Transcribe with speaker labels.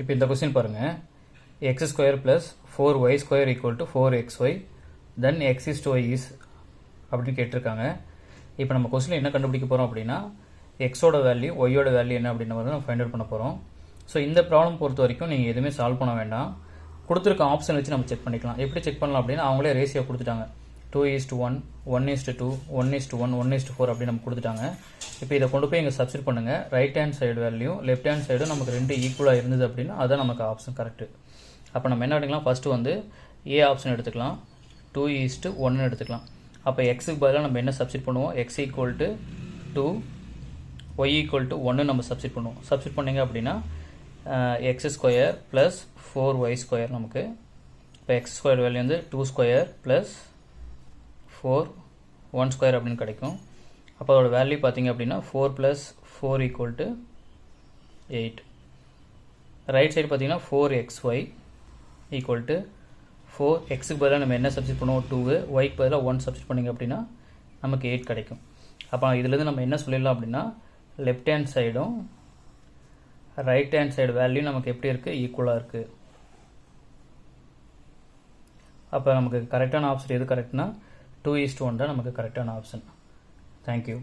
Speaker 1: இப்போ இந்த கொஸ்டின் பாருங்கள், x square plus 4y square equal to 4xy then x is to y is அப்படின்னு கேட்டிருக்காங்க. இப்போ நம்ம கொஸ்டின் என்ன கண்டுபிடிக்க போகிறோம் அப்படின்னா, எக்ஸோட வேல்யூ ஒய்யோட வேல்யூ என்ன அப்படின்னு வந்து நம்ம ஃபைண்ட் அவுட் பண்ண போகிறோம். ஸோ இந்த ப்ராப்ளம் பொறுத்த வரைக்கும் நீங்கள் எதுவுமே சால்வ் பண்ண வேண்டாம், கொடுத்துருக்க ஆப்ஷன் வச்சு நம்ம செக் பண்ணிக்கலாம். எப்படி செக் பண்ணலாம் அப்படின்னா, அவங்களே ரேஷியோ கொடுத்துட்டாங்க, 2:1, 1:2, 1:1, 1:4 அப்படின்னு நம்ம கொடுத்துட்டாங்க. இப்போ இதை கொண்டு போய் இங்கே சப்ஸ்டிட் பண்ணுங்கள். Right hand side value left hand சைடும் நமக்கு ரெண்டு ஈக்குவலாக இருந்தது அப்படின்னா அதான் நமக்கு ஆப்ஷன் கரெக்டு. அப்போ நம்ம என்ன எடுக்கலாம், ஃபஸ்ட்டு வந்து ஏ ஆப்ஷன் எடுத்துக்கலாம், 2:1 எடுத்துக்கலாம். அப்போ எக்ஸுக்கு பதிலாக நம்ம என்ன சப்ஸ்டிட் பண்ணுவோம், x equal to 2, y equal to 1 நம்ம சப்ஸ்டிட் பண்ணுவோம். சப்ஸ்டிட் பண்ணிங்க அப்படின்னா X square plus 4y square நமக்கு. இப்போ எக்ஸ் ஸ்கொயர் வேல்யூ வந்து 2 ஸ்கொயர் ப்ளஸ் 4 1 ஸ்கொயர் அப்படின்னு கிடைக்கும். அப்போ அதோட வேல்யூ பார்த்தீங்க அப்படின்னா 4 + 4 ஈக்குவல் டு 8. ரைட் சைடு பார்த்தீங்கன்னா 4xy ஈக்குவல் டு 4. எக்ஸுக்கு பதிலாக நம்ம என்ன சப்ஸ்டிட் பண்ணுவோம், 2, ஒய்க்கு பதிலாக 1 சப்ஸ்டிட் பண்ணிங்க அப்படின்னா நமக்கு 8 கிடைக்கும். அப்போ இதுலேருந்து நம்ம என்ன சொல்லிடலாம் அப்படின்னா, லெஃப்ட் ஹேண்ட் சைடும் ரைட் ஹேண்ட் சைடு வேல்யூ நமக்கு எப்படி இருக்குது, ஈக்குவலாக இருக்குது. அப்போ நமக்கு கரெக்டான ஆப்ஷன் எது கரெக்ட்னா 2:1 தான் நமக்கு கரெக்டான ஆப்ஷன். தேங்க்யூ.